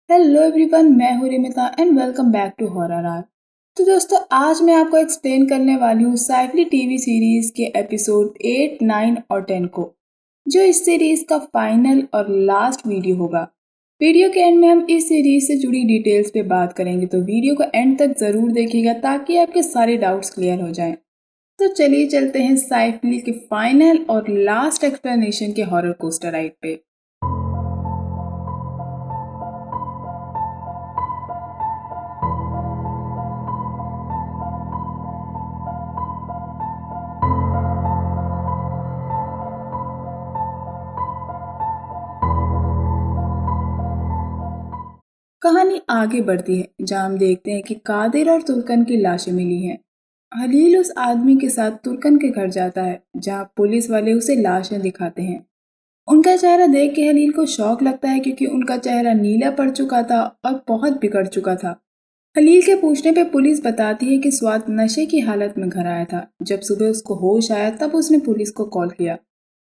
Hello everyone, मैं हूँ Rimita and welcome back to horror R. तो दोस्तों, आज मैं आपको एक्सप्लेन करने वाली हूँ साइक्ली टीवी सीरीज के एपिसोड 8, 9 और 10 को, जो इस सीरीज का फाइनल और लास्ट वीडियो होगा। वीडियो के एंड में हम इस सीरीज से जुड़ी डिटेल्स पे बात करेंगे, तो वीडियो को एंड तक जरूर देखिएगा ताकि आपके सारे डाउट्स क्लियर हो जाएं। तो चलिए चलते हैं साइक्ली के फाइनल और लास्ट एक्सप्लेनेशन के हॉरर कोस्टर राइड पे। कहानी आगे बढ़ती है जहां हम देखते हैं कि कादिर और तुर्कन की लाशें मिली हैं। हलील उस आदमी के साथ तुर्कन के घर जाता है जहां पुलिस वाले उसे लाशें दिखाते हैं। उनका चेहरा देख के हलील को शौक लगता है क्योंकि उनका चेहरा नीला पड़ चुका था और बहुत बिगड़ चुका था। हलील के पूछने पे पुलिस बताती है कि स्वात नशे की हालत में घर आया था। जब सुबह उसको होश आया तब उसने पुलिस को कॉल किया।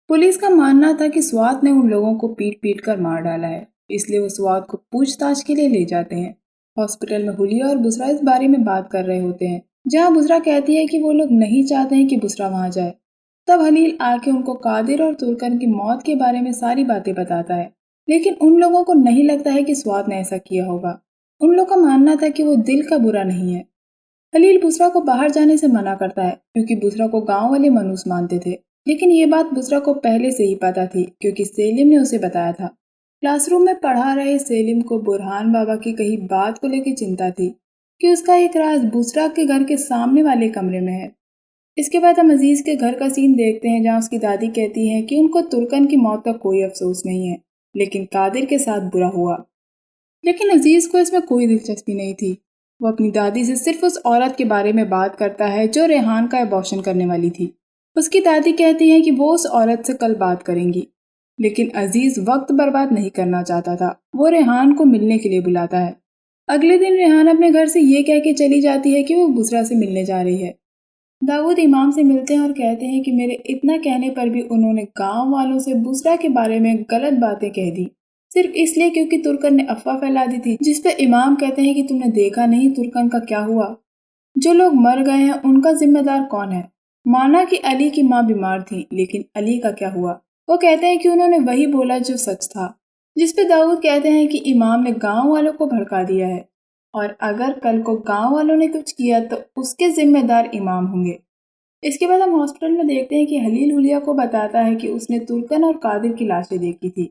पुलिस का मानना था कि स्वात ने उन लोगों को पीट पीट कर मार डाला है, इसलिए वो स्वात को पूछताछ के लिए ले जाते हैं। हॉस्पिटल में हुलिया और बुसरा इस बारे में बात कर रहे होते हैं, जहां बुसरा कहती है कि वो लोग नहीं चाहते हैं कि बुसरा वहां जाए। तब हलील आके उनको कादिर और तुर्कन की मौत के बारे में सारी बातें बताता है, लेकिन उन लोगों को नहीं लगता है कि स्वात ने ऐसा किया होगा। उन लोगों का मानना था कि वो दिल का बुरा नहीं है। खलील बुसरा को बाहर जाने से मना करता है क्योंकि बुसरा को गांव वाले मनूस मानते थे, लेकिन ये बात बुसरा को पहले से ही पता थी क्योंकि सेलिम ने उसे बताया था। क्लासरूम में पढ़ा रहे सेलिम को बुरहान बाबा की कही बात को लेकर चिंता थी कि उसका एक राज बुसरा के घर के सामने वाले कमरे में है। इसके बाद हम अजीज के घर का सीन देखते हैं जहाँ उसकी दादी कहती है कि उनको तुर्कन की मौत का कोई अफसोस नहीं है, लेकिन कादिर के साथ बुरा हुआ। लेकिन अजीज को इसमें कोई दिलचस्पी नहीं थी। वो अपनी दादी से सिर्फ उस औरत के बारे में बात करता है जो रेहान का अबॉर्शन करने वाली थी। उसकी दादी कहती है कि वो उस औरत से कल बात करेंगी, लेकिन अजीज वक्त बर्बाद नहीं करना चाहता था। वो रेहान को मिलने के लिए बुलाता है। अगले दिन रेहान अपने घर से ये कह के चली जाती है कि वो बुसरा से मिलने जा रही है। दाऊद इमाम से मिलते हैं और कहते हैं कि मेरे इतना कहने पर भी उन्होंने गांव वालों से बुसरा के बारे में गलत बातें कह दी, सिर्फ इसलिए क्योंकि तुर्कन ने अफवाह फैला दी थी। जिस पे इमाम कहते हैं कि तुमने देखा नहीं तुर्कन का क्या हुआ। जो लोग मर गए हैं उनका जिम्मेदार कौन है। माना कि अली की माँ बीमार थी, लेकिन अली का क्या हुआ। वो कहते हैं कि उन्होंने वही बोला जो सच था। जिस पे दाऊद कहते हैं कि इमाम ने गांव वालों को भड़का दिया है और अगर कल को गांव वालों ने कुछ किया तो उसके जिम्मेदार इमाम होंगे। इसके बाद हम हॉस्पिटल में देखते हैं कि हलील हुलिया को बताता है कि उसने तुर्कन और कादिर की लाशें देखी थी।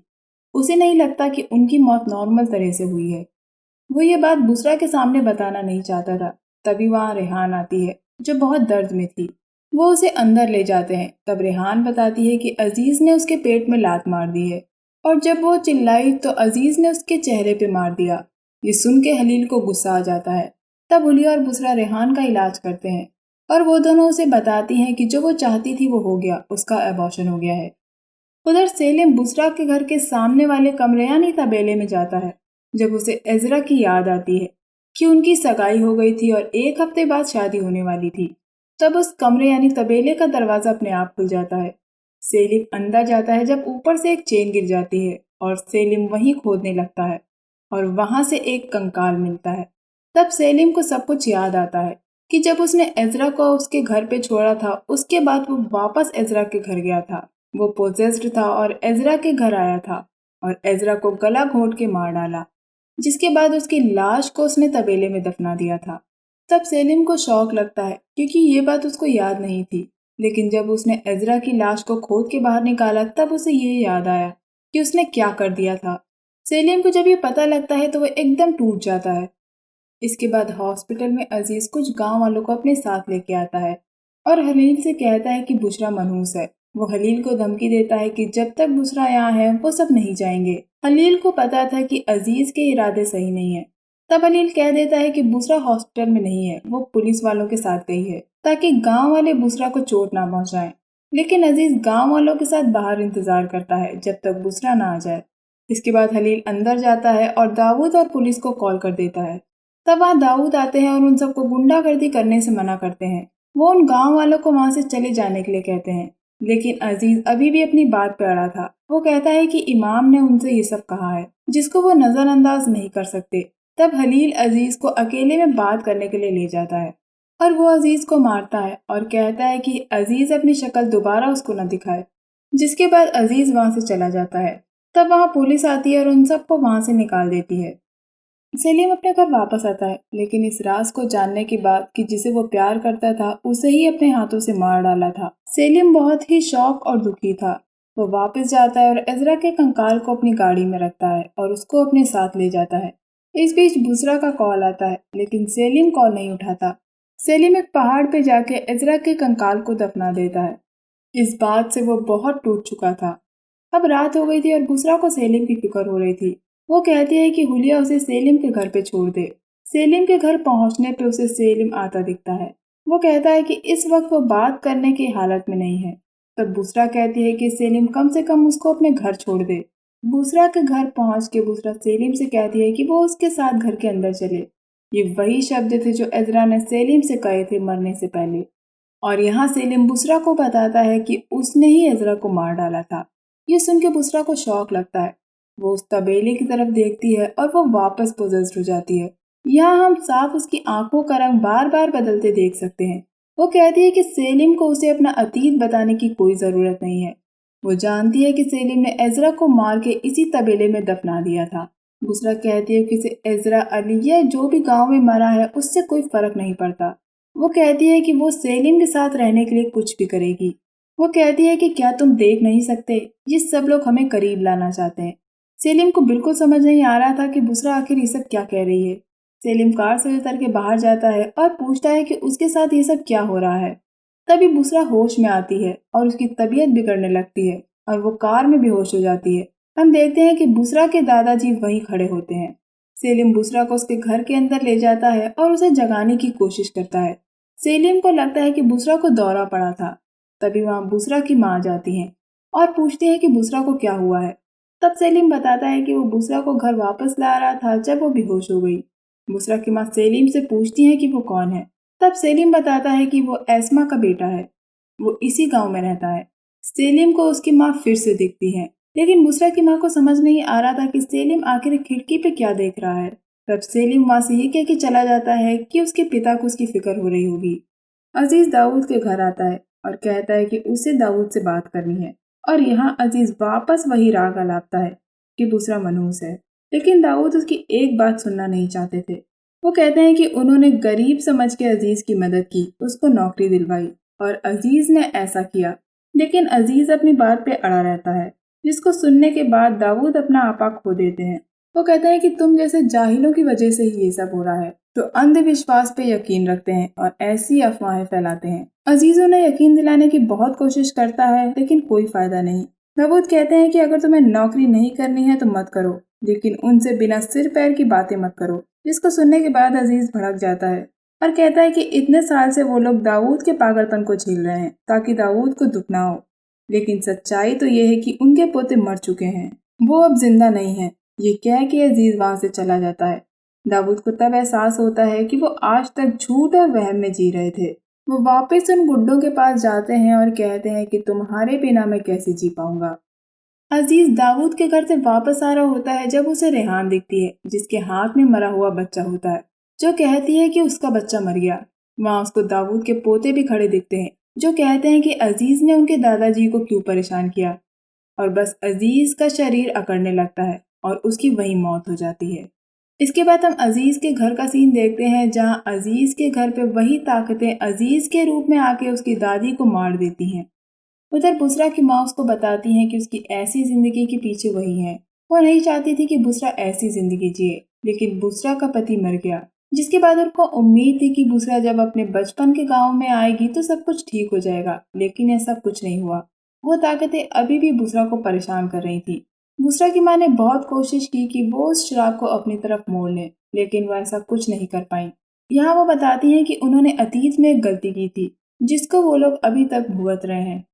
उसे नहीं लगता कि उनकी मौत नॉर्मल तरह से हुई है। वो ये बात बुसरा के सामने बताना नहीं चाहता था। तभी वहाँ रेहान आती है जो बहुत दर्द में थी। वो उसे अंदर ले जाते हैं। तब रेहान बताती है कि अजीज ने उसके पेट में लात मार दी है और जब वो चिल्लाई तो अजीज ने उसके चेहरे पे मार दिया। ये सुन के हलील को गुस्सा आ जाता है। तब हुलिया और बुसरा रेहान का इलाज करते हैं और वो दोनों उसे बताती हैं कि जो वो चाहती थी वो हो गया, उसका अबॉर्शन हो गया है। उधर सेलिम बुसरा के घर के सामने वाले कमरे यानी तबेले में जाता है जब उसे एजरा की याद आती है कि उनकी सगाई हो गई थी और एक हफ्ते बाद शादी होने वाली थी। तब उस कमरे यानी तबेले का दरवाजा अपने आप खुल जाता है। सेलिम अंदर जाता है जब ऊपर से एक चेन गिर जाती है और सेलिम वहीं खोदने लगता है और वहां से एक कंकाल मिलता है। तब सेलिम को सब कुछ याद आता है कि जब उसने एजरा को उसके घर पे छोड़ा था उसके बाद वो वापस एजरा के घर गया था। वो पोजेस्ड था और एजरा के घर आया था और एजरा को गला घोंट के मार डाला, जिसके बाद उसकी लाश को उसने तबेले में दफना दिया था। तब सेलिम को शौक लगता है क्योंकि ये बात उसको याद नहीं थी, लेकिन जब उसने एजरा की लाश को खोद के बाहर निकाला तब उसे ये याद आया कि उसने क्या कर दिया था। सेलिम को जब ये पता लगता है तो वह एकदम टूट जाता है। इसके बाद हॉस्पिटल में अजीज कुछ गांव वालों को अपने साथ लेके आता है और हलील से कहता है कि बुशरा मनहूस है। वो हलील को धमकी देता है कि जब तक बुशरा यहाँ है वो सब नहीं जाएंगे। हलील को पता था कि अजीज के इरादे सही नहीं है। तब हलील कह देता है कि बुशरा हॉस्पिटल में नहीं है, वो पुलिस वालों के साथ गई है ताकि गांव वाले बुशरा को चोट ना पहुंचाएं। लेकिन अजीज गांव वालों के साथ बाहर इंतजार करता है जब तक बुशरा ना आ जाए। इसके बाद हलील अंदर जाता है और दाऊद और पुलिस को कॉल कर देता है। तब वहाँ दाऊद आते हैं और उन सबको गुंडागर्दी करने से मना करते हैं। वो उन गांव वालों को वहां से चले जाने के लिए कहते हैं, लेकिन अजीज अभी भी अपनी बात पे अड़ा था। वो कहता है कि इमाम ने उनसे ये सब कहा है जिसको वो नजरअंदाज नहीं कर सकते। तब हलील अजीज को अकेले में बात करने के लिए ले जाता है और वो अजीज को मारता है और कहता है कि अजीज अपनी शक्ल दोबारा उसको न दिखाए। जिसके बाद अजीज वहां से चला जाता है। तब वहां पुलिस आती है और उन सबको वहां से निकाल देती है। सेलिम अपने घर वापस आता है, लेकिन इस राज को जानने के बाद कि जिसे वो प्यार करता था उसे ही अपने हाथों से मार डाला था, सेलिम बहुत ही शौक और दुखी था। वो वापस जाता है और एजरा के कंकाल को अपनी गाड़ी में रखता है और उसको अपने साथ ले जाता है। इस बीच बुसरा का कॉल आता है, लेकिन सेलिम कॉल नहीं उठाता। सेलिम एक पहाड़ पे जाके एजरा के कंकाल को दफना देता है। इस बात से वो बहुत टूट चुका था। अब रात हो गई थी और बुसरा को सेलिम की फिक्र हो रही थी। वो कहती है कि हुलिया उसे सेलिम के घर पे छोड़ दे। सेलिम के घर पहुंचने पे उसे सेलिम आता दिखता है। वो कहता है कि इस वक्त वो बात करने की हालत में नहीं है। तब बुसरा कहती है कि सेलिम कम से कम उसको अपने घर छोड़ दे। बुसरा के घर पहुंच के बुसरा सेलिम से कहती है कि वो उसके साथ घर के अंदर चले। ये वही शब्द थे जो एजरा ने सेलिम से कहे थे मरने से पहले। और यहाँ सेलिम बुसरा को बताता है कि उसने ही एजरा को मार डाला था। ये सुन के बुसरा को शौक लगता है। वो उस तबेले की तरफ देखती है और वो वापस पोजेस्ड हो जाती है। यहाँ हम साफ उसकी आंखों का रंग बार बार बदलते देख सकते हैं। वो कहती है कि सेलिम को उसे अपना अतीत बताने की कोई जरूरत नहीं है। वो जानती है कि सेलिम ने एजरा को मार के इसी तबेले में दफना दिया था। बुसरा कहती है कि इसे एजरा अली या जो भी गांव में मरा है उससे कोई फर्क नहीं पड़ता। वो कहती है कि वो सेलिम के साथ रहने के लिए कुछ भी करेगी। वो कहती है कि क्या तुम देख नहीं सकते, ये सब लोग हमें करीब लाना चाहते हैं। सेलिम को बिल्कुल समझ नहीं आ रहा था कि बुसरा आखिर ये सब क्या कह रही है। सेलिम कार से उतर के बाहर जाता है और पूछता है कि उसके साथ ये सब क्या हो रहा है। तभी बुसरा होश में आती है और उसकी तबीयत बिगड़ने लगती है और वो कार में बेहोश हो जाती है। हम देखते हैं कि बुसरा के दादाजी वहीं खड़े होते हैं। सेलिम बुसरा को उसके घर के अंदर ले जाता है और उसे जगाने की कोशिश करता है। सेलिम को लगता है कि बुसरा को दौरा पड़ा था। तभी वहां बुसरा की माँ जाती है और पूछती है कि बुसरा को क्या हुआ है। तब सेलिम बताता है कि वो बुसरा को घर वापस ला रहा था जब वो बेहोश हो गई। बुसरा की माँ सेलिम से पूछती है कि वो कौन है। तब सेलिम बताता है कि वो एस्मा का बेटा है, वो इसी गांव में रहता है। सेलिम को उसकी माँ फिर से दिखती है, लेकिन बुसरा की माँ को समझ नहीं आ रहा था कि सेलिम आखिर खिड़की पे क्या देख रहा है। तब सेलिम वहां से ये कह के चला जाता है कि उसके पिता को उसकी फिक्र हो रही होगी। अजीज दाऊद के घर आता है और कहता है कि उसे दाऊद से बात करनी है। और यहाँ अजीज वापस वही राग अलापता है कि बुसरा मनहूस है, लेकिन दाऊद उसकी एक बात सुनना नहीं चाहते थे। वो कहते हैं कि उन्होंने गरीब समझ के अजीज की मदद की, उसको नौकरी दिलवाई और अजीज ने ऐसा किया। लेकिन अजीज अपनी बात पे अड़ा रहता है, जिसको सुनने के बाद दाऊद अपना आपा खो देते हैं। वो कहते हैं कि तुम जैसे जाहिलों की वजह से ही ये सब हो रहा है, तो अंधविश्वास पे यकीन रखते हैं और ऐसी अफवाहें फैलाते हैं। अजीज उन्हें यकीन दिलाने की बहुत कोशिश करता है, लेकिन कोई फायदा नहीं। दाऊद कहते हैं कि अगर तुम्हें नौकरी नहीं करनी है तो मत करो, लेकिन उनसे बिना सिर पैर की बातें मत करो। जिसको सुनने के बाद अजीज भड़क जाता है और कहता है कि इतने साल से वो लोग दाऊद के पागलपन को झेल रहे हैं ताकि दाऊद को दुख ना हो, लेकिन सच्चाई तो ये है कि उनके पोते मर चुके हैं, वो अब जिंदा नहीं है। ये कह के अजीज वहां से चला जाता है। दाऊद को तब एहसास होता है कि वो आज तक झूठ और वहम में जी रहे थे। वो वापस उन गुड्डों के पास जाते हैं और कहते हैं कि तुम्हारे बिना मैं कैसे जी पाऊंगा। अजीज दाऊद के घर से वापस आ रहा होता है जब उसे रेहान दिखती है, जिसके हाथ में मरा हुआ बच्चा होता है, जो कहती है कि उसका बच्चा मर गया। वहाँ उसको दाऊद के पोते भी खड़े दिखते हैं, जो कहते हैं कि अजीज ने उनके दादाजी को क्यों परेशान किया। और बस अजीज का शरीर अकड़ने लगता है और उसकी वही मौत हो जाती है। इसके बाद हम अजीज के घर का सीन देखते हैं, जहां अजीज के घर पे वही ताकतें अजीज के रूप में आके उसकी दादी को मार देती हैं। उधर बुसरा की माँ उसको बताती हैं कि उसकी ऐसी जिंदगी के पीछे वही है। वो नहीं चाहती थी कि बुसरा ऐसी जिंदगी जिए, लेकिन बुसरा का पति मर गया, जिसके बाद उनको उम्मीद थी कि बुसरा जब अपने बचपन के गांव में आएगी तो सब कुछ ठीक हो जाएगा, लेकिन ऐसा कुछ नहीं हुआ। वो ताकतें अभी भी बुसरा को परेशान कर रही थी। बुसरा की माँ ने बहुत कोशिश की कि वो उस शराब को अपनी तरफ मोड़ ले, लेकिन वो ऐसा कुछ नहीं कर पाई। यहाँ वो बताती हैं कि उन्होंने अतीत में एक गलती की थी, जिसको वो लोग अभी तक भुगत रहे हैं।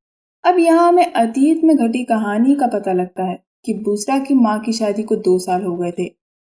अब यहाँ हमें अतीत में घटी कहानी का पता लगता है कि बुसरा की माँ की शादी को 2 साल हो गए थे,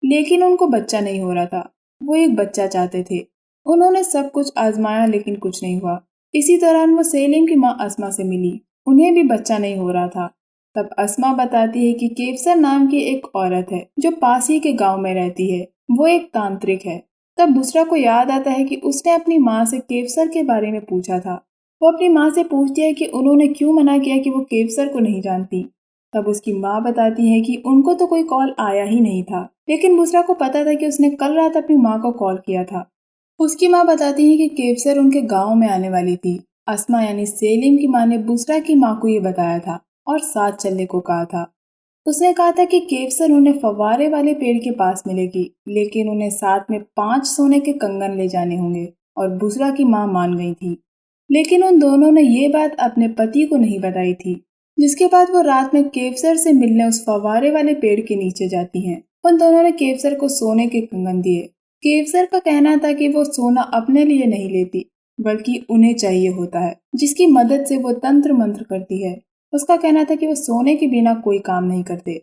लेकिन उनको बच्चा नहीं हो रहा था। वो एक बच्चा चाहते थे। उन्होंने सब कुछ आजमाया, लेकिन कुछ नहीं हुआ। इसी दौरान वो सेलिम की माँ अस्मा से मिली उन्हें भी बच्चा नहीं हो रहा था। तब अस्मा बताती है कि केवसर नाम की एक औरत है जो पास ही के गांव में रहती है। वो एक तांत्रिक है। तब बुसरा को याद आता है कि उसने अपनी माँ से केवसर के बारे में पूछा था। वो अपनी माँ से पूछती है कि उन्होंने क्यों मना किया कि वो केवसर को नहीं जानती। तब उसकी माँ बताती है कि उनको तो कोई कॉल आया ही नहीं था, लेकिन बुसरा को पता था कि उसने कल रात अपनी माँ को कॉल किया था। उसकी माँ बताती है कि केवसर उनके गांव में आने वाली थी। अस्मा यानी सेलिम की माँ ने बुसरा की माँ को ये बताया था और साथ चलने को कहा था। उसने कहा था कि केवसर उन्हें फव्वारे वाले पेड़ के पास मिलेगी, लेकिन उन्हें साथ में 5 सोने के कंगन ले जाने होंगे। और बुसरा की माँ मान गई थी, लेकिन उन दोनों ने ये बात अपने पति को नहीं बताई थी। जिसके बाद वो रात में केवसर से मिलने उस फव्वारे वाले पेड़ के नीचे जाती हैं। उन दोनों ने केवसर को सोने के कंगन दिए। केवसर का कहना था कि वो सोना अपने लिए नहीं लेती, बल्कि उन्हें चाहिए होता है, जिसकी मदद से वो तंत्र मंत्र करती है। उसका कहना था कि वो सोने के बिना कोई काम नहीं करते।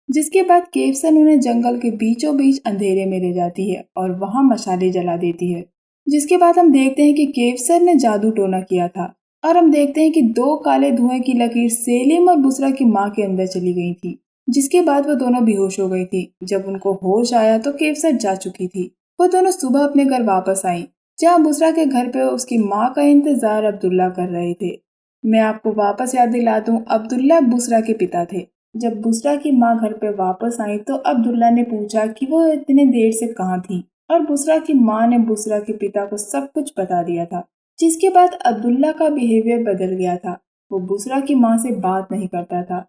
जिसके बाद केवसन उन्हें जंगल के बीचों बीच अंधेरे में ले जाती है और वहां मशाले जला देती है। जिसके बाद हम देखते हैं कि केवसन ने जादू टोना किया था और हम देखते हैं कि 2 काले धुएं की लकीर सेलिम और बुसरा की माँ के अंदर चली गई थी। जिसके बाद वो दोनों बेहोश हो गई थी। जब उनको होश आया तो केवसर जा चुकी थी। वो दोनों सुबह अपने घर वापस आई, जहाँ बुसरा के घर पे उसकी माँ का इंतजार अब्दुल्ला कर रहे थे। मैं आपको वापस याद दिला दूं, अब्दुल्ला बुसरा के पिता थे। जब बुसरा की माँ घर पे वापस आई तो अब्दुल्ला ने पूछा कि वो इतने देर से कहाँ थी, और बुसरा की माँ ने बुसरा के पिता को सब कुछ बता दिया था। जिसके बाद अब्दुल्ला का बिहेवियर बदल गया था। वो बुसरा की माँ से बात नहीं करता था।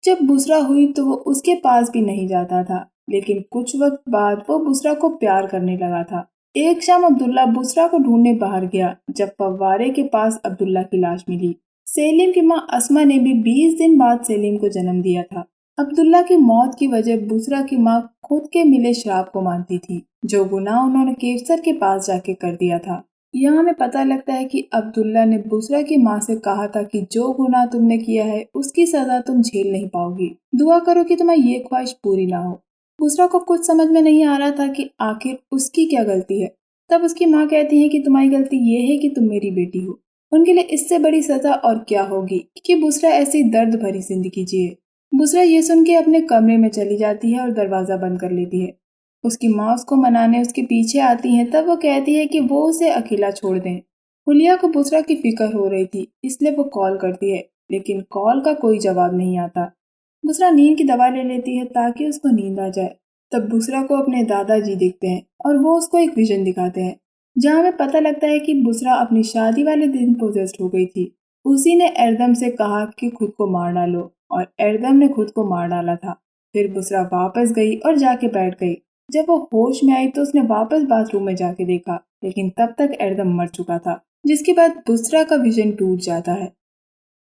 जब बुसरा हुई तो वो उसके पास भी नहीं जाता था, लेकिन कुछ वक्त बाद वो बुसरा को प्यार करने लगा था। एक शाम अब्दुल्ला बुसरा को ढूंढने बाहर गया, जब फव्वारे के पास अब्दुल्ला की लाश मिली। सेलिम की माँ अस्मा ने भी 20 दिन बाद सेलिम को जन्म दिया था। अब्दुल्ला की मौत की वजह बुसरा की माँ खुद के मिले श्राप को मानती थी, जो गुनाह उन्होंने केवसर के पास जाके कर दिया था। यहाँ हमें पता लगता है कि अब्दुल्ला ने बुसरा की माँ से कहा था कि जो गुनाह तुमने किया है उसकी सजा तुम झेल नहीं पाओगी। दुआ करो कि तुम्हारी ये ख्वाहिश पूरी ना हो। बुसरा को कुछ समझ में नहीं आ रहा था कि आखिर उसकी क्या गलती है। तब उसकी माँ कहती है कि तुम्हारी गलती ये है कि तुम मेरी बेटी हो। उनके लिए इससे बड़ी सजा और क्या होगी कि बुसरा ऐसी दर्द भरी जिंदगी जिए। बुसरा ये सुन के अपने कमरे में चली जाती है और दरवाजा बंद कर लेती है। उसकी माँ उसको मनाने उसके पीछे आती है। तब वो कहती है कि वो उसे अकेला छोड़ दें। हुलिया को बुसरा की फिक्र हो रही थी, इसलिए वो कॉल करती है, लेकिन कॉल का कोई जवाब नहीं आता। बुसरा नींद की दवा ले लेती है ताकि उसको नींद आ जाए। तब बुसरा को अपने दादाजी दिखते हैं और वो उसको एक विजन दिखाते हैं, जहाँ हमें पता लगता है कि बुसरा अपनी शादी वाले दिन पोजेस्ड हो गई थी। उसी ने एरदम से कहा कि खुद को मार डालो, और एरदम ने खुद को मार डाला था। फिर बुसरा वापस गई और जाके बैठ गई। जब वो होश में आई तो उसने वापस बाथरूम में जाके देखा, लेकिन तब तक एरदम मर चुका था। जिसके बाद बुसरा का विजन टूट जाता है।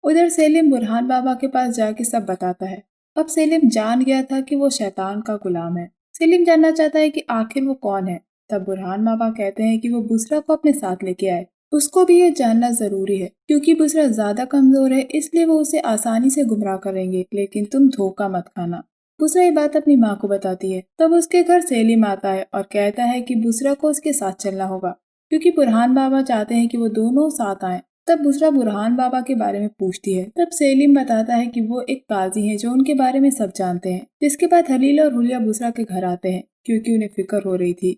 उधर सेलिम बुरहान बाबा के पास जाके सब बताता है। अब सेलिम जान गया था कि वो शैतान का गुलाम है। सेलिम जानना चाहता है कि आखिर वो कौन है। तब बुरहान बाबा कहते हैं कि वो बुसरा को अपने साथ लेके आए। उसको भी ये जानना जरूरी है, क्योंकि बुसरा ज्यादा कमजोर है, इसलिए वो उसे आसानी से गुमराह करेंगे, लेकिन तुम धोखा मत खाना। बुसरा ये बात अपनी माँ को बताती है। तब उसके घर सेलिम आता है और कहता है कि बुसरा को उसके साथ चलना होगा, क्योंकि बुरहान बाबा चाहते हैं कि वो दोनों साथ आए। तब बुसरा बुरहान बाबा के बारे में पूछती है। तब सेलिम बताता है कि वो एक काजी हैं जो उनके बारे में सब जानते हैं। जिसके बाद हलील और हुलिया बुसरा के घर आते हैं, क्योंकि उन्हें फिक्र हो रही थी।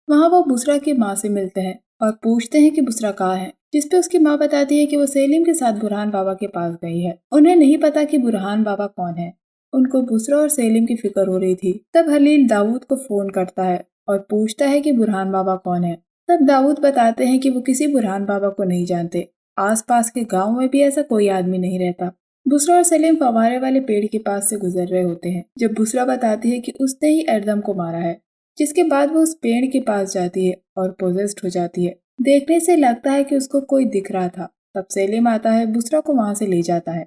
वहाँ वो बुसरा की माँ से मिलते हैं और पूछते हैं कि बुसरा कहाँ है। जिसपे उसकी माँ बताती है कि वो सेलिम के साथ बुरहान बाबा के पास गई है। उन्हें नहीं पता कि बुरहान बाबा कौन है। उनको बुसरा और सेलिम की फिक्र हो रही थी। तब हलील दाऊद को फोन करता है और पूछता है कि बुरहान बाबा कौन है। तब दाऊद बताते हैं कि वो किसी बुरहान बाबा को नहीं जानते। आसपास के गांव में भी ऐसा कोई आदमी नहीं रहता। बुसरा और सलीम फवारे वाले पेड़ के पास से गुजर रहे होते हैं, जब बुसरा बताती है कि उसने ही एरदम को मारा है। जिसके बाद वो उस पेड़ के पास जाती है और पोजेस्ड हो जाती है। देखने से लगता है कि उसको कोई दिख रहा था। तब सेलिम आता है, बुसरा को वहां से ले जाता है।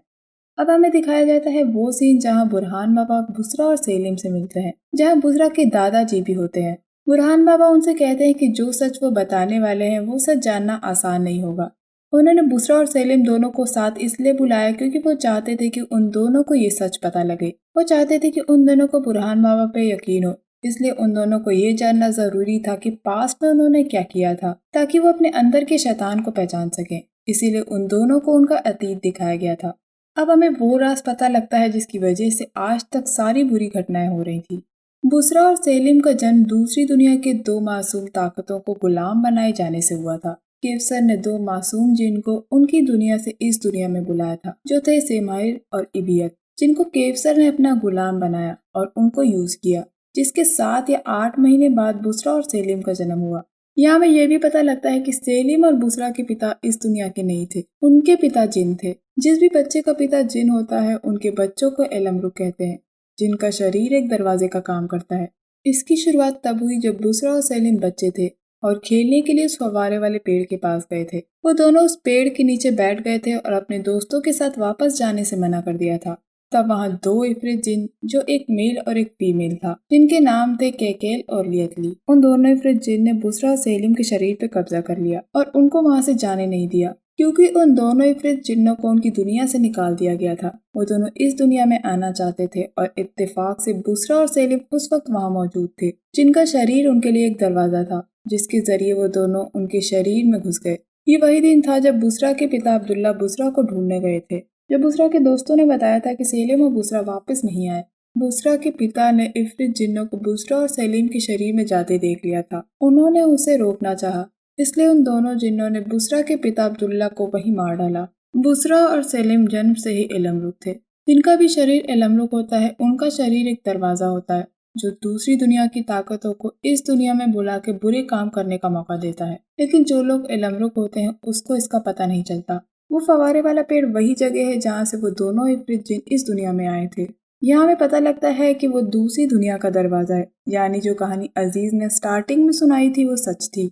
अब हमें दिखाया जाता है वो सीन जहाँ बुरहान बाबा बुसरा और सेलिम से मिलते हैं, जहाँ बुसरा के दादाजी भी होते हैं। बुरहान बाबा उनसे कहते हैं कि जो सच वो बताने वाले हैं वो सच जानना आसान नहीं होगा। उन्होंने बुसरा और सेलिम दोनों को साथ इसलिए बुलाया क्योंकि वो चाहते थे कि उन दोनों को ये सच पता लगे। वो चाहते थे कि उन दोनों को बुरहान बाबा पे यकीन हो। इसलिए उन दोनों को ये जानना जरूरी था कि पास्ट में उन्होंने क्या किया था, ताकि वो अपने अंदर के शैतान को पहचान सकें। इसीलिए उन दोनों को उनका अतीत दिखाया गया था। अब हमें वो राज पता लगता है जिसकी वजह से आज तक सारी बुरी घटनाएं हो रही थी। बुसरा और सेलिम का जन्म दूसरी दुनिया के दो मासूम ताकतों को गुलाम बनाए जाने से हुआ था। केवसर ने दो मासूम जिन को उनकी दुनिया से इस दुनिया में बुलाया था, जो थे सेमाइर और इबियत, जिनको केवसर ने अपना गुलाम बनाया और उनको यूज किया, जिसके 7 या 8 महीने बाद बुसरा और सेलिम का जन्म हुआ। यहाँ में यह भी पता लगता है कि सेलिम और बुसरा के पिता इस दुनिया के नहीं थे, उनके पिता जिन थे। जिस भी बच्चे का पिता जिन होता है उनके बच्चों को एलमरुक कहते हैं, जिनका शरीर एक दरवाजे का काम करता है। इसकी शुरुआत तब हुई जब बुसरा और सेलिम बच्चे थे और खेलने के लिए उस फव्वारे वाले पेड़ के पास गए थे। वो दोनों उस पेड़ के नीचे बैठ गए थे और अपने दोस्तों के साथ वापस जाने से मना कर दिया था। तब वहाँ दो इफरित जिन, जो एक मेल और एक फीमेल था, जिनके नाम थे केकेल और लियतली, उन दोनों इफरित जिन ने बुसरा और सेलिम के शरीर पे कब्जा कर लिया और उनको वहाँ से जाने नहीं दिया, क्योंकि उन दोनों इफरित जिन्नों को उनकी दुनिया से निकाल दिया गया था। वो दोनों इस दुनिया में आना चाहते थे और इत्तेफाक से बुसरा और सेलिम उस वक्त वहाँ मौजूद थे, जिनका शरीर उनके लिए एक दरवाजा था, जिसके जरिए वो दोनों उनके शरीर में घुस गए। ये वही दिन था जब बुसरा के पिता अब्दुल्ला बुसरा को ढूंढने गए थे। जब बुसरा के दोस्तों ने बताया था कि सेलिम और बुसरा वापस नहीं आए, बुसरा के पिता ने इफरित जिन्नों को बुसरा और सेलिम के शरीर में जाते देख लिया था। उन्होंने उसे रोकना चाहा, इसलिए उन दोनों जिन्नों ने बुसरा के पिता अब्दुल्ला को वहीं मार डाला। बुसरा और सेलिम जन्म से ही एलमरुक थे। जिनका भी शरीर एलमरुक होता है, उनका शरीर एक दरवाजा होता है, जो दूसरी दुनिया की ताकतों को इस दुनिया में बुला के बुरे काम करने का मौका देता है। लेकिन जो लोग एलमरुक होते हैं उसको इसका पता नहीं चलता। वो फवारे वाला पेड़ वही जगह है जहाँ से वो दोनों इफरित जिन इस दुनिया में आए थे। यहाँ हमें पता लगता है कि वो दूसरी दुनिया का दरवाजा है, यानी जो कहानी अजीज ने स्टार्टिंग में सुनाई थी वो सच थी।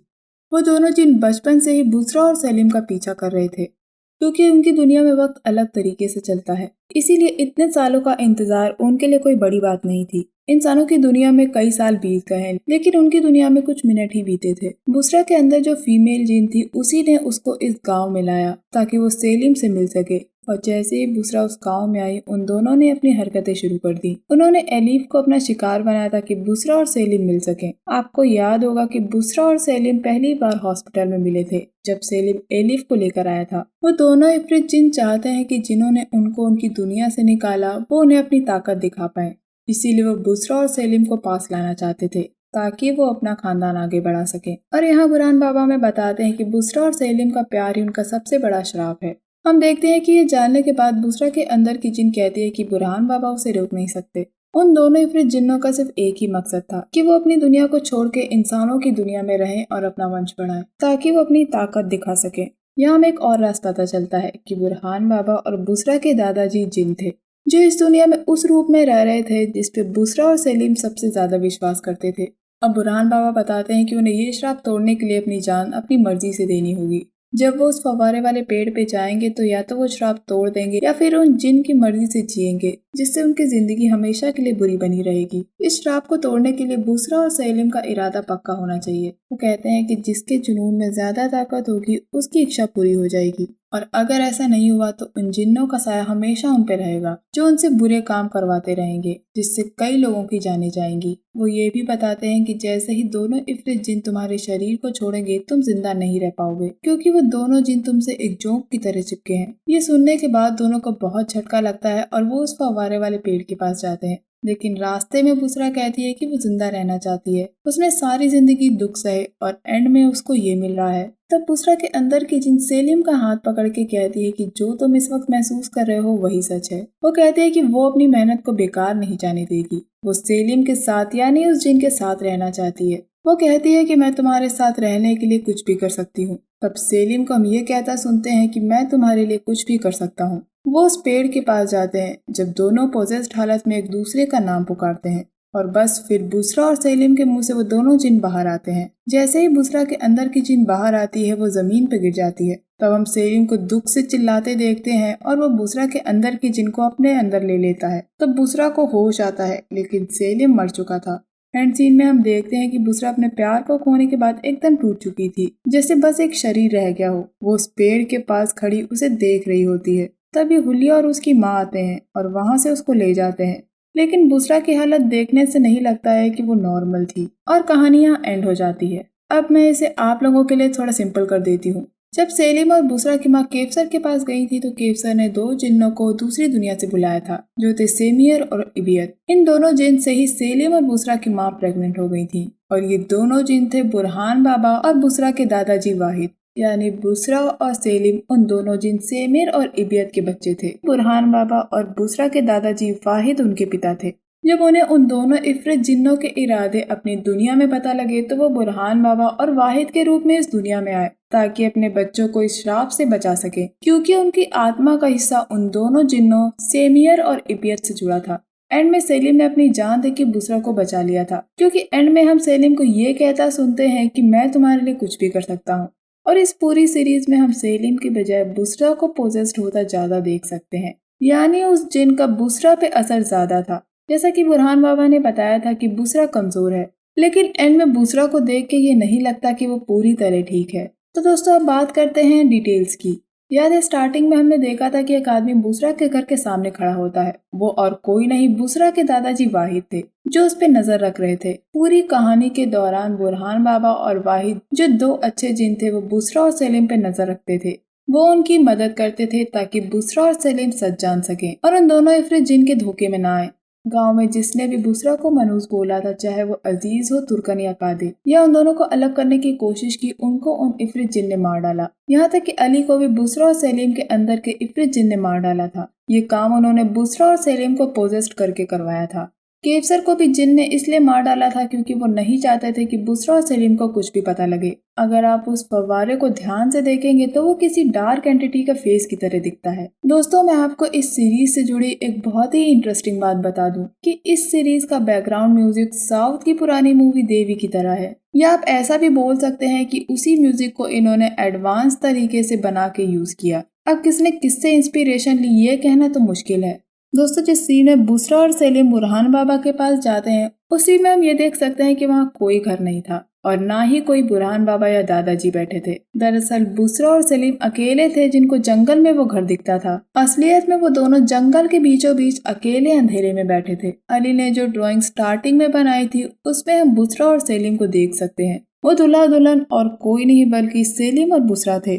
वो दोनों जिन बचपन से ही बुसरा और सेलिम का पीछा कर रहे थे, क्योंकि उनकी दुनिया में वक्त अलग तरीके से चलता है, इसीलिए इतने सालों का इंतजार उनके लिए कोई बड़ी बात नहीं थी। इंसानों की दुनिया में कई साल बीत गए हैं, लेकिन उनकी दुनिया में कुछ मिनट ही बीते थे। बुसरा के अंदर जो फीमेल जिन थी, उसी ने उसको इस गांव में लाया ताकि वो सेलिम से मिल सके। और जैसे ही बुसरा उस गांव में आई, उन दोनों ने अपनी हरकतें शुरू कर दी। उन्होंने एलीफ को अपना शिकार बनाया था कि बुसरा और सेलिम मिल सकें। आपको याद होगा कि बुसरा और सेलिम पहली बार हॉस्पिटल में मिले थे जब सेलिम एलीफ को लेकर आया था। वो दोनों इफरित जिन चाहते हैं कि जिन्होंने उनको उनकी दुनिया से निकाला वो उन्हें अपनी ताकत दिखा पाए, इसीलिए वो बुसरा और सेलिम को पास लाना चाहते थे ताकि वो अपना खानदान आगे बढ़ा सके। और यहाँ बुरहान बाबा हमें बताते हैं कि बुसरा और सेलिम का प्यार ही उनका सबसे बड़ा श्राप है। हम देखते हैं कि ये जानने के बाद बुसरा के अंदर की जिन कहती है कि बुरहान बाबा उसे रोक नहीं सकते। उन दोनों इफरित जिन्नों का सिर्फ एक ही मकसद था कि वो अपनी दुनिया को छोड़ के इंसानों की दुनिया में रहें और अपना वंश बढ़ाएं ताकि वो अपनी ताकत दिखा सके। यहाँ हमें एक और राज पता चलता है कि बुरहान बाबा और बुसरा के दादाजी जिन थे, जो इस दुनिया में उस रूप में रह रहे थे जिसपे बुसरा और सेलिम सबसे ज्यादा विश्वास करते थे। अब बुरहान बाबा बताते हैं कि उन्हें ये श्राप तोड़ने के लिए अपनी जान अपनी मर्जी से देनी होगी। जब वो उस फव्वारे वाले पेड़ पे जाएंगे तो या तो वो श्राप तोड़ देंगे या फिर उन जिन की मर्जी से जिएंगे, जिससे उनकी जिंदगी हमेशा के लिए बुरी बनी रहेगी। इस श्राप को तोड़ने के लिए बुसरा और सेलिम का इरादा पक्का होना चाहिए। वो कहते हैं कि जिसके जुनून में ज्यादा ताकत होगी उसकी इच्छा पूरी हो जाएगी, और अगर ऐसा नहीं हुआ तो उन जिन्नों का साया हमेशा उन पे रहेगा जो उनसे बुरे काम करवाते रहेंगे, जिससे कई लोगों की जानें जाएंगी। वो ये भी बताते हैं कि जैसे ही दोनों इफरित जिन तुम्हारे शरीर को छोड़ेंगे तुम जिंदा नहीं रह पाओगे, क्योंकि वो दोनों जिन तुमसे एक जोंक की तरह चिपके हैं। ये सुनने के बाद दोनों को बहुत झटका लगता है और वो उस फव्वारे वाले पेड़ के पास जाते हैं। लेकिन रास्ते में बुसरा कहती है कि वो जिंदा रहना चाहती है। उसने सारी जिंदगी दुख सहे और एंड में उसको ये मिल रहा है। तब बुसरा के अंदर की जिन सेलिम का हाथ पकड़ के कहती है कि जो तुम इस वक्त महसूस कर रहे हो वही सच है। वो कहती है कि वो अपनी मेहनत को बेकार नहीं जाने देगी। वो सेलिम के साथ यानी उस जिन के साथ रहना चाहती है। वो कहती है कि मैं तुम्हारे साथ रहने के लिए कुछ भी कर सकती हूँ। तब सेलिम को हम ये कहता सुनते हैं कि मैं तुम्हारे लिए कुछ भी कर सकता हूँ। वो उस पेड़ के पास जाते हैं जब दोनों पोजेस्ड हालत में एक दूसरे का नाम पुकारते हैं, और बस फिर बुसरा और सेलिम के मुंह से वो दोनों जिन बाहर आते हैं। जैसे ही बुसरा के अंदर की जिन बाहर आती है वो जमीन पे गिर जाती है। तब हम सेलिम को दुख से चिल्लाते देखते हैं और वो बुसरा के अंदर की जिन को अपने अंदर ले लेता है। तब बुसरा को होश आता है, लेकिन सेलिम मर चुका था। एंड सीन में हम देखते हैं कि बुसरा अपने प्यार को खोने के बाद एकदम टूट चुकी थी, जैसे बस एक शरीर रह गया हो। वो उस पेड़ के पास खड़ी उसे देख रही होती है। तभी हुलिया और उसकी माँ आते हैं और वहाँ से उसको ले जाते हैं। लेकिन बुसरा की हालत देखने से नहीं लगता है कि वो नॉर्मल थी, और कहानी यहाँ एंड हो जाती है। अब मैं इसे आप लोगों के लिए थोड़ा सिंपल कर देती हूँ। जब सेलिम और बुसरा की माँ केवसर के पास गई थी तो केवसर ने 2 जिन्नों को दूसरी दुनिया से बुलाया था, जो थे सेमियर और इबियत। इन दोनों जिन से ही सेलिम और बुसरा की माँ प्रेग्नेंट हो गई थी और ये दोनों जिन थे बुरहान बाबा और बुसरा के दादाजी वाहिद। यानी बुसरा और सेलिम उन दोनों जिन सेमियर और इबियत के बच्चे थे। बुरहान बाबा और बुसरा के दादाजी वाहिद उनके पिता थे। जब उन्हें उन दोनों इफरित जिन्नों के इरादे अपनी दुनिया में पता लगे तो वो बुरहान बाबा और वाहिद के रूप में इस दुनिया में आए ताकि अपने बच्चों को इस श्राप से बचा सके, क्योंकि उनकी आत्मा का हिस्सा उन दोनों जिन्नों सेमियर और इबियत से जुड़ा था। एंड में सेलिम ने अपनी जान देके बुसरा को बचा लिया था, क्योंकि एंड में हम सेलिम को ये कहता सुनते हैं कि मैं तुम्हारे लिए कुछ भी कर सकता हूँ। और इस पूरी सीरीज में हम सेलिम की बजाय बुसरा को पोजेस्ड होता ज्यादा देख सकते हैं, यानी उस जिन का बुसरा पे असर ज्यादा था। जैसा कि बुरहान बाबा ने बताया था कि बुसरा कमजोर है, लेकिन एंड में बुसरा को देख के ये नहीं लगता कि वो पूरी तरह ठीक है। तो दोस्तों अब बात करते हैं डिटेल्स की। याद है स्टार्टिंग में हमने देखा था कि एक आदमी बुसरा के घर के सामने खड़ा होता है। वो और कोई नहीं बुसरा के दादाजी वाहिद थे, जो उस पे नजर रख रहे थे। पूरी कहानी के दौरान बुरहान बाबा और वाहिद, जो 2 अच्छे जिन थे, वो बुसरा और सेलिम पे नजर रखते थे। वो उनकी मदद करते थे ताकि बुसरा और सेलिम सच जान सके और उन दोनों इफरित जिन के धोखे में ना आए। गांव में जिसने भी बुसरा को मनूस बोला था, चाहे वो अजीज हो, तुर्कन या कादिर, या उन दोनों को अलग करने की कोशिश की, उनको उन इफरित जिन ने मार डाला। यहाँ तक कि अली को भी बुसरा और सेलिम के अंदर के इफरित जिन ने मार डाला था। ये काम उन्होंने बुसरा और सेलिम को पोजेस्ट करके करवाया था। केवसर को भी जिन ने इसलिए मार डाला था क्योंकि वो नहीं चाहते थे कि बुसरा और सेलिम को कुछ भी पता लगे। अगर आप उस फव्वारे को ध्यान से देखेंगे तो वो किसी डार्क एंटिटी का फेस की तरह दिखता है। दोस्तों मैं आपको इस सीरीज से जुड़ी एक बहुत ही इंटरेस्टिंग बात बता दूं कि इस सीरीज का बैकग्राउंड म्यूजिक साउथ की पुरानी मूवी देवी की तरह है, या आप ऐसा भी बोल सकते हैं कि उसी म्यूजिक को इन्होंने एडवांस तरीके से बना के यूज किया। अब किसने किससे इंस्पिरेशन ली ये कहना तो मुश्किल है। दोस्तों जिस सीन में बुसरा और सेलिम बुरहान बाबा के पास जाते हैं, उस सीन में हम ये देख सकते हैं कि वहाँ कोई घर नहीं था और ना ही कोई बुरहान बाबा या दादाजी बैठे थे। दरअसल बुसरा और सेलिम अकेले थे जिनको जंगल में वो घर दिखता था। असलियत में वो दोनों जंगल के बीचों बीच अकेले अंधेरे में बैठे थे। अली ने जो ड्राइंग स्टार्टिंग में बनाई थी उसमें हम बुसरा और सेलिम को देख सकते हैं। वो दूल्हा दुल्हन और कोई नहीं बल्कि सेलिम और बुसरा थे।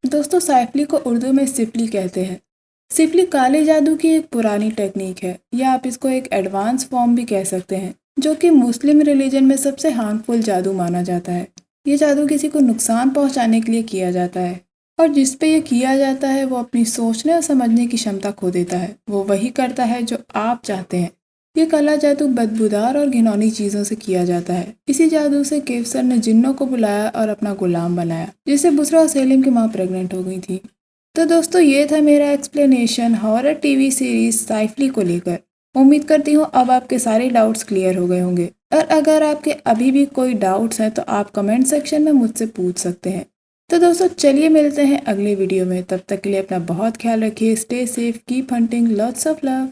दोस्तों साइफली को उर्दू में सिफली कहते हैं। सिफली काले जादू की एक पुरानी टेक्निक है, या आप इसको एक एडवांस फॉर्म भी कह सकते हैं, जो कि मुस्लिम रिलीजन में सबसे हार्मफुल जादू माना जाता है। ये जादू किसी को नुकसान पहुंचाने के लिए किया जाता है और जिस पे ये किया जाता है वो अपनी सोचने और समझने की क्षमता खो देता है। वो वही करता है जो आप चाहते हैं। ये काला जादू बदबूदार और घिनौनी चीजों से किया जाता है। इसी जादू से केवसर ने जिन्नों को बुलाया और अपना गुलाम बनाया, जिससे बुसरा और सेलिम की माँ प्रेग्नेंट हो गई थी। तो दोस्तों ये था मेरा एक्सप्लेनेशन हॉरर टीवी सीरीज साइफली को लेकर। उम्मीद करती हूँ अब आपके सारे डाउट्स क्लियर हो गए होंगे, और अगर आपके अभी भी कोई डाउट्स हैं तो आप कमेंट सेक्शन में मुझसे पूछ सकते हैं। तो दोस्तों चलिए मिलते हैं अगले वीडियो में। तब तक के लिए अपना बहुत ख्याल रखिए। Stay safe, keep hunting, lots of love.